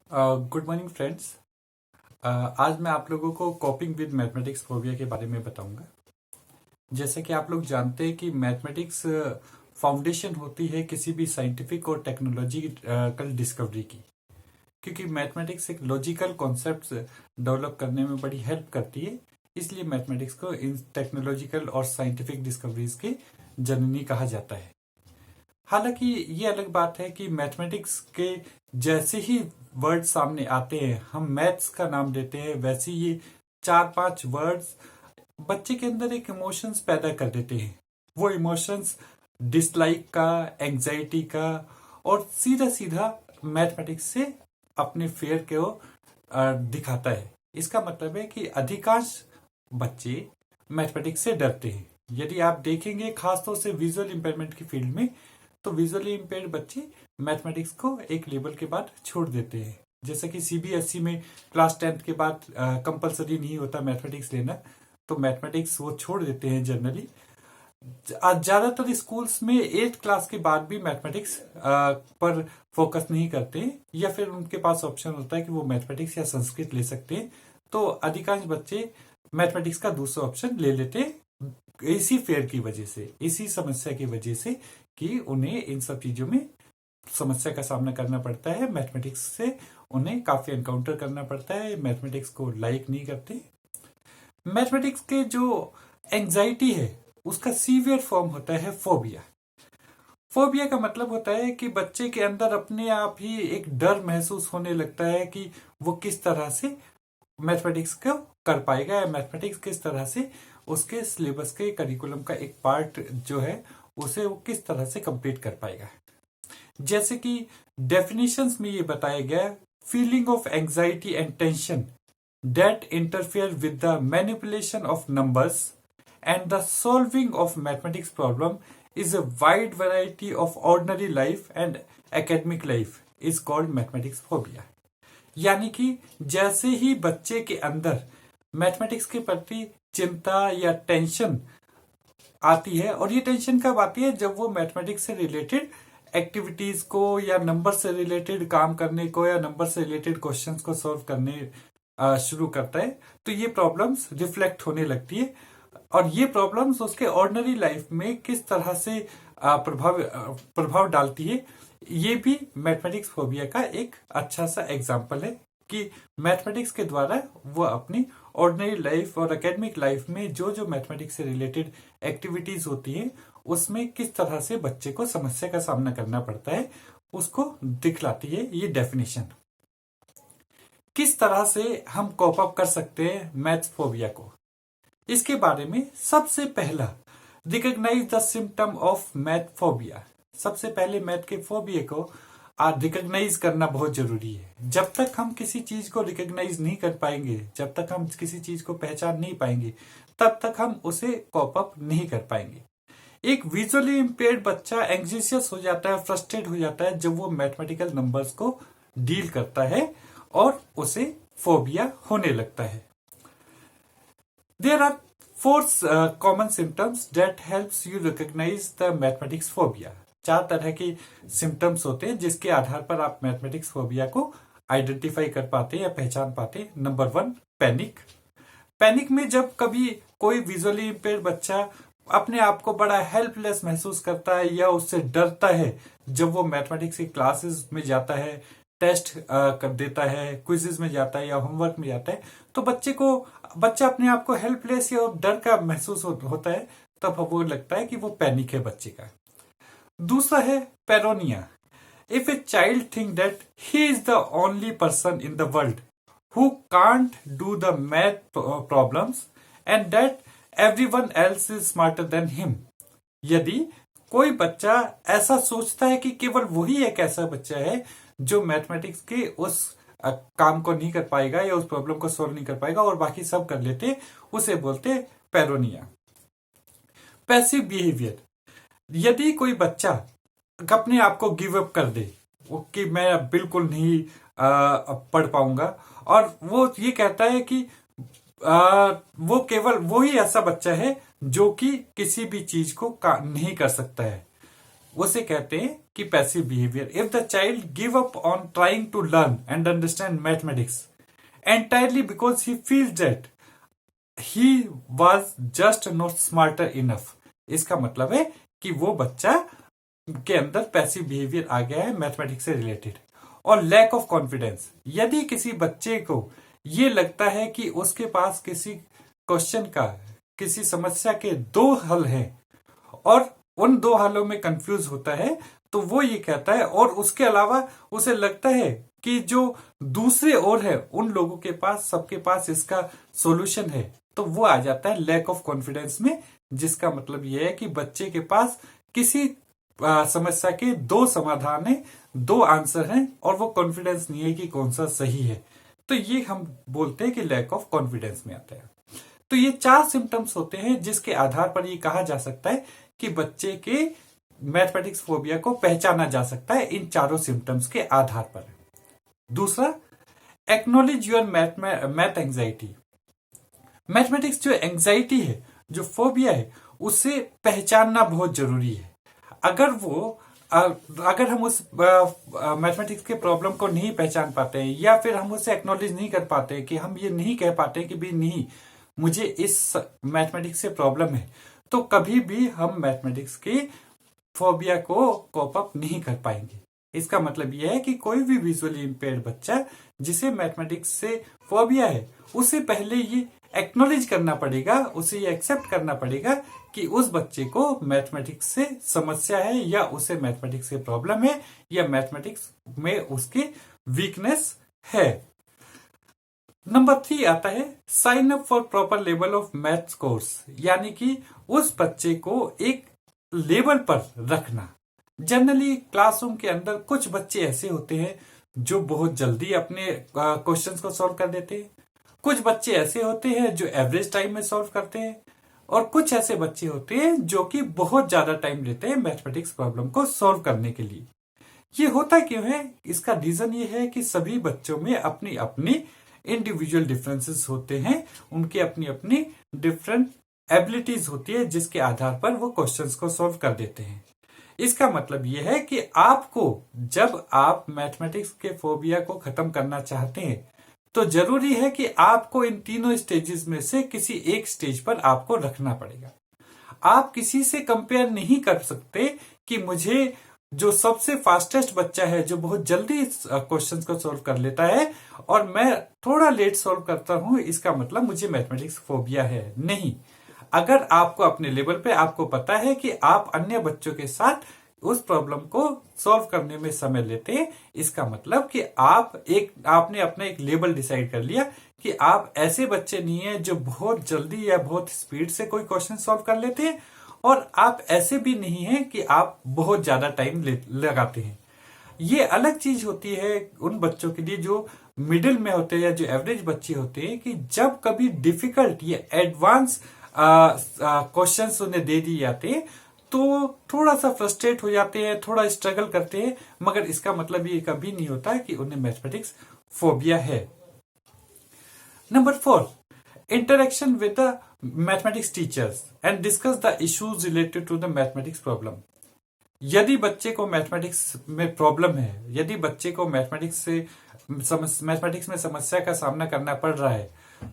Good morning friends. आज मैं आप लोगों को कॉपिंग विद मैथमेटिक्स फोबिया के बारे में बताऊंगा। जैसे कि आप लोग जानते हैं कि मैथमेटिक्स फाउंडेशन होती है किसी भी साइंटिफिक और टेक्नोलॉजिकल डिस्कवरी की, क्योंकि मैथमेटिक्स एक लॉजिकल कॉन्सेप्ट्स डेवलप करने में बड़ी हेल्प करती है। इसलिए मैथमेटिक्स को इन टेक्नोलॉजिकल और साइंटिफिक डिस्कवरीज के जननी कहा जाता है। हालांकि ये अलग बात है कि मैथमेटिक्स के जैसे ही वर्ड सामने आते हैं हम मैथ्स का नाम देते हैं, वैसे ये चार पांच वर्ड्स बच्चे के अंदर एक इमोशंस पैदा कर देते हैं। वो इमोशंस डिसलाइक का, एंजाइटी का, और सीधा सीधा मैथमेटिक्स से अपने फेयर को दिखाता है। इसका मतलब है कि अधिकांश बच्चे मैथमेटिक्स से डरते हैं। यदि आप देखेंगे खासतौर से विजुअल इंपेयरमेंट की फील्ड में, तो विजुअली इंपेयर्ड बच्चे मैथमेटिक्स को एक लेवल के बाद छोड़ देते हैं। जैसे कि सीबीएसई में क्लास 10th के बाद कंपलसरी नहीं होता मैथमेटिक्स लेना, तो मैथमेटिक्स वो छोड़ देते हैं जनरली। ज्यादातर स्कूल्स में 8th क्लास के बाद भी मैथमेटिक्स पर फोकस नहीं करते, या फिर उनके पास ऑप्शन होता है कि वो मैथमेटिक्स या संस्कृत ले सकते हैं। तो अधिकांश बच्चे मैथमेटिक्स का दूसरा ऑप्शन ले लेते हैं, इसी फेयर की वजह से, इसी समस्या की वजह से कि उन्हें इन सब चीजों में समस्या का सामना करना पड़ता है। मैथमेटिक्स से उन्हें काफी एनकाउंटर करना पड़ता है, मैथमेटिक्स को लाइक नहीं करते। मैथमेटिक्स के जो एंजाइटी है उसका सीवियर फॉर्म होता है फोबिया। फोबिया का मतलब होता है कि बच्चे के अंदर अपने आप ही एक डर महसूस होने लगता है कि वो किस तरह से मैथमेटिक्स को कर पाएगा, या मैथमेटिक्स किस तरह से उसके सिलेबस के करिकुलम का एक पार्ट जो है उसे वो किस तरह से कंप्लीट कर पाएगा। जैसे कि डेफिनेशंस में ये बताया गया, feeling of anxiety and tension that interfere with the manipulation of numbers and the solving of mathematics problem is a wide variety of ordinary life and academic life is called mathematics phobia। यानी कि जैसे ही बच्चे के अंदर mathematics के प्रति चिंता या टेंशन आती है, और ये टेंशन कब आती है, जब वो मैथमेटिक्स से रिलेटेड एक्टिविटीज को या नंबर से रिलेटेड काम करने को या नंबर से रिलेटेड क्वेश्चंस को सॉल्व करने शुरू करता है, तो ये प्रॉब्लम्स रिफ्लेक्ट होने लगती है। और ये प्रॉब्लम्स उसके ऑर्डिनरी लाइफ में किस तरह से प्रभाव डालती है, ये भी मैथमेटिक्स फोबिया का एक अच्छा सा एग्जाम्पल है कि मैथमेटिक्स के द्वारा वो अपनी ऑर्डिनरी लाइफ और एकेडमिक लाइफ में जो जो मैथमेटिक्स से रिलेटेड एक्टिविटीज होती है उसमें किस तरह से बच्चे को समस्या का सामना करना पड़ता है उसको दिखलाती है ये डेफिनेशन। किस तरह से हम कॉप अप कर सकते हैं मैथ्स फोबिया को, इसके बारे में सबसे पहला recognise the symptom of math phobia. सबसे पहले मैथ के फोबिया को रिकॉग्नाइज करना बहुत जरूरी है। जब तक हम किसी चीज को रिकॉग्नाइज नहीं कर पाएंगे, जब तक हम किसी चीज को पहचान नहीं पाएंगे, तब तक हम उसे कॉप अप नहीं कर पाएंगे। एक विजुअली इंपेयर्ड बच्चा एंग्जिशियस हो जाता है, फ्रस्ट्रेट हो जाता है जब वो मैथमेटिकल नंबर्स को डील करता है और उसे फोबिया होने लगता है। There are 4 common symptoms that helps you recognise the mathematics phobia. 4 तरह के सिम्टम्स होते हैं जिसके आधार पर आप मैथमेटिक्स फोबिया को आइडेंटिफाई कर पाते हैं या पहचान पाते हैं। Number 1, panic. पैनिक में जब कभी कोई विजुअली इंपेयर्ड बच्चा अपने आप को बड़ा हेल्पलेस महसूस करता है या उससे डरता है जब वो मैथमेटिक्स की क्लासेस में जाता है, टेस्ट कर देता है, क्विजेज में जाता है या होमवर्क में जाता है, तो बच्चा अपने आप को हेल्पलेस या डर का महसूस होता है, तब वो लगता है कि वो पैनिक है बच्चे का। दूसरा है paranoia. If a child think that he is the only person in the world who can't do the math problems and that everyone else is smarter than him. यदि कोई बच्चा ऐसा सोचता है कि केवल वही एक ऐसा बच्चा है जो मैथमेटिक्स के उस काम को नहीं कर पाएगा या उस प्रॉब्लम को सोल्व नहीं कर पाएगा और बाकी सब कर लेते, उसे बोलते पेरोनिया। Passive behaviour. यदि कोई बच्चा अपने आप को गिव अप कर दे कि मैं बिल्कुल नहीं पढ़ पाऊंगा, और वो ये कहता है कि वो केवल वही ऐसा बच्चा है जो कि किसी भी चीज को नहीं कर सकता है, उसे कहते हैं कि passive behaviour, if the child give up on trying to learn and understand mathematics entirely because he feels that he was just not smarter enough, इसका मतलब है कि वो बच्चा के अंदर पैसिव बिहेवियर आ गया है मैथमेटिक्स से रिलेटेड। और लैक ऑफ कॉन्फिडेंस, यदि किसी बच्चे को ये लगता है कि उसके पास किसी क्वेश्चन का, किसी समस्या के दो हल हैं और उन दो हलों में कंफ्यूज होता है, तो वो ये कहता है, और उसके अलावा उसे लगता है कि जो दूसरे और है उन लोगों के पास, सबके पास इसका सॉल्यूशन है, तो वो आ जाता है लैक ऑफ कॉन्फिडेंस में, जिसका मतलब ये है कि बच्चे के पास किसी समस्या के दो समाधान है, दो आंसर हैं, और वो कॉन्फिडेंस नहीं है कि कौन सा सही है। तो ये हम बोलते हैं कि लैक ऑफ कॉन्फिडेंस में आता है। तो ये 4 सिम्टम्स होते हैं जिसके आधार पर ये कहा जा सकता है कि बच्चे के मैथमेटिक्स फोबिया को पहचाना जा सकता है इन चारों सिम्टम्स के आधार पर। दूसरा, acknowledge your math anxiety. Mathematics जो एंजाइटी है, जो फोबिया है, उसे पहचानना बहुत जरूरी है। अगर हम उस मैथमेटिक्स के प्रॉब्लम को नहीं पहचान पाते हैं, या फिर हम उसे एक्नॉलेज नहीं कर पाते, कि हम ये नहीं कह पाते कि भी नहीं, मुझे इस मैथमेटिक्स से प्रॉब्लम है, तो कभी भी हम मैथमेटिक्स की फोबिया को कोप अप नहीं कर पाएंगे। इसका मतलब यह है कि कोई भी विजुअली इंपेयर्ड बच्चा जिसे मैथमेटिक्स से फोबिया है, उसे पहले ये एक्नॉलेज करना पड़ेगा, उसे ये एक्सेप्ट करना पड़ेगा कि उस बच्चे को मैथमेटिक्स से समस्या है, या उसे मैथमेटिक्स से प्रॉब्लम है, या मैथमेटिक्स में उसकी वीकनेस है। नंबर 3 आता है sign up for proper level of maths course, यानी कि उस बच्चे को एक लेवल पर रखना। जनरली क्लासरूम के अंदर कुछ बच्चे ऐसे होते हैं जो बहुत जल्दी अपने क्वेश्चंस को सॉल्व कर देते हैं, कुछ बच्चे ऐसे होते हैं जो एवरेज टाइम में सॉल्व करते हैं, और कुछ ऐसे बच्चे होते हैं जो कि बहुत ज्यादा टाइम लेते हैं मैथमेटिक्स प्रॉब्लम को सॉल्व करने के लिए। ये होता क्यों है? इसका रीजन ये है कि सभी बच्चों में अपनी अपनी इंडिविजुअल डिफरेंसेस होते हैं, उनकी अपनी अपनी डिफरेंट एबिलिटीज होती है, जिसके आधार पर वो क्वेश्चंस को सॉल्व कर देते हैं। इसका मतलब यह है कि आपको, जब आप मैथमेटिक्स के फोबिया को खत्म करना चाहते हैं, तो जरूरी है कि आपको इन तीनों स्टेजेस में से किसी एक स्टेज पर आपको रखना पड़ेगा। आप किसी से कंपेयर नहीं कर सकते कि मुझे जो सबसे फास्टेस्ट बच्चा है, जो बहुत जल्दी क्वेश्चंस को सॉल्व कर लेता है, और मैं थोड़ा लेट सॉल्व करता हूं, इसका मतलब मुझे मैथमेटिक्स फोबिया है। नहीं, अगर आपको अपने लेवल पे आपको पता है कि आप अन्य बच्चों के साथ उस प्रॉब्लम को सॉल्व करने में समय लेते हैं, इसका मतलब कि आपने अपना एक लेवल डिसाइड कर लिया कि आप ऐसे बच्चे नहीं है जो बहुत जल्दी या बहुत स्पीड से कोई क्वेश्चन सॉल्व कर लेते हैं, और आप ऐसे भी नहीं है कि आप बहुत ज्यादा टाइम लगाते हैं। ये अलग चीज होती है उन बच्चों के लिए जो मिडिल में होते हैं, या जो एवरेज बच्चे होते हैं, कि जब कभी डिफिकल्ट या एडवांस क्वेश्चंस उन्हें दे दिए जाते हैं, तो थोड़ा सा फ्रस्ट्रेट हो जाते हैं, थोड़ा स्ट्रगल करते हैं, मगर इसका मतलब ये कभी नहीं होता है कि उन्हें मैथमेटिक्स फोबिया है। Number 4, interaction with the mathematics teachers and discuss the issues related to the mathematics problem. यदि बच्चे को मैथमेटिक्स में प्रॉब्लम है, यदि बच्चे को मैथमेटिक्स में समस्या का सामना करना पड़ रहा है,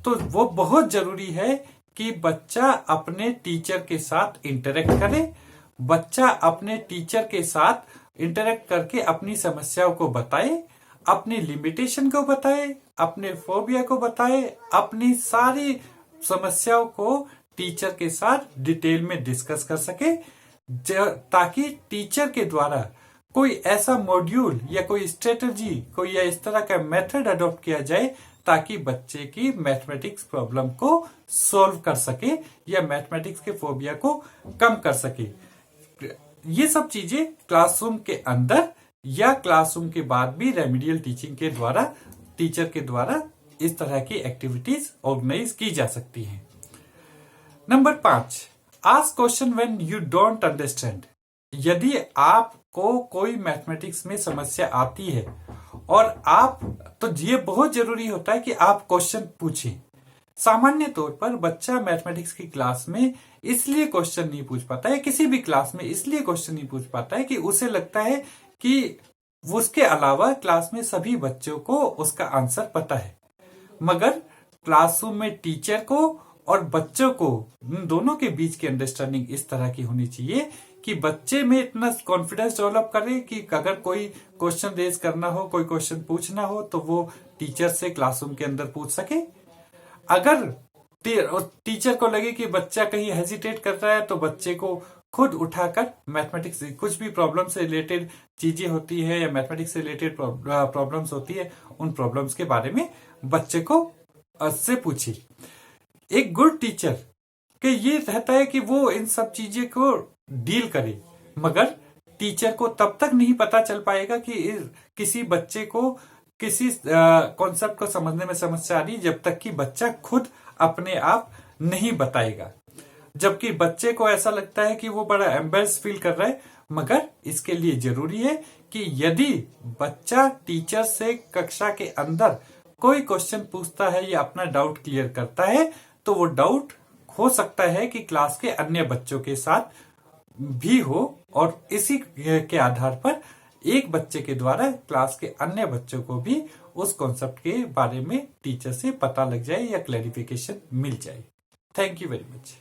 तो वो बहुत जरूरी है कि बच्चा अपने टीचर के साथ इंटरेक्ट करे, बच्चा अपने टीचर के साथ इंटरेक्ट करके अपनी समस्याओं को बताए, अपनी लिमिटेशन को बताए, अपने फोबिया को बताए, अपनी सारी समस्याओं को टीचर के साथ डिटेल में डिस्कस कर सके, ताकि टीचर के द्वारा कोई ऐसा मॉड्यूल या कोई स्ट्रेटजी, कोई या इस तरह का मेथड अडॉप्ट किया जाए, ताकि बच्चे की मैथमेटिक्स प्रॉब्लम को सॉल्व कर सके या मैथमेटिक्स के फोबिया को कम कर सके। ये सब चीजें क्लासरूम के अंदर या क्लासरूम के बाद भी रेमेडियल टीचिंग के द्वारा, टीचर के द्वारा इस तरह की एक्टिविटीज ऑर्गेनाइज की जा सकती हैं। Number 5, ask question when you don't understand. यदि आपको कोई मैथमेटिक्स में समस्या आती है और तो ये बहुत जरूरी होता है कि आप क्वेश्चन पूछें। सामान्य तौर पर बच्चा मैथमेटिक्स की क्लास में इसलिए क्वेश्चन नहीं पूछ पाता है, किसी भी क्लास में इसलिए क्वेश्चन नहीं पूछ पाता है कि उसे लगता है कि उसके अलावा क्लास में सभी बच्चों को उसका आंसर पता है। मगर क्लासरूम में टीचर को और बच्चों को, इन दोनों के बीच की अंडरस्टैंडिंग इस तरह की होनी चाहिए कि बच्चे में इतना कॉन्फिडेंस डेवलप करे कि अगर कोई क्वेश्चन रेज करना हो, कोई क्वेश्चन पूछना हो, तो वो टीचर से क्लासरूम के अंदर पूछ सके। अगर टीचर को लगे कि बच्चा कहीं हेजिटेट कर रहा है, तो बच्चे को खुद उठाकर मैथमेटिक्स, कुछ भी प्रॉब्लम से रिलेटेड चीजें होती है या मैथमेटिक्स से रिलेटेड प्रॉब्लम्स होती है, उन प्रॉब्लम्स के बारे में बच्चे को से पूछिए। एक गुड टीचर के ये रहता है कि वो इन सब चीजें को डील करे, मगर टीचर को तब तक नहीं पता चल पाएगा कि किसी बच्चे को किसी कॉन्सेप्ट को समझने में समस्या आ रही, जब तक कि बच्चा खुद अपने आप नहीं बताएगा। जबकि बच्चे को ऐसा लगता है कि वो बड़ा एम्बेरस फील कर रहा है, मगर इसके लिए जरूरी है कि यदि बच्चा टीचर से कक्षा के अंदर कोई क्वेश्चन पूछता है या अपना डाउट क्लियर करता है, तो वो डाउट हो सकता है कि क्लास के अन्य बच्चों के साथ भी हो, और इसी के आधार पर एक बच्चे के द्वारा क्लास के अन्य बच्चों को भी उस कॉन्सेप्ट के बारे में टीचर से पता लग जाए या क्लैरिफिकेशन मिल जाए। Thank you very much.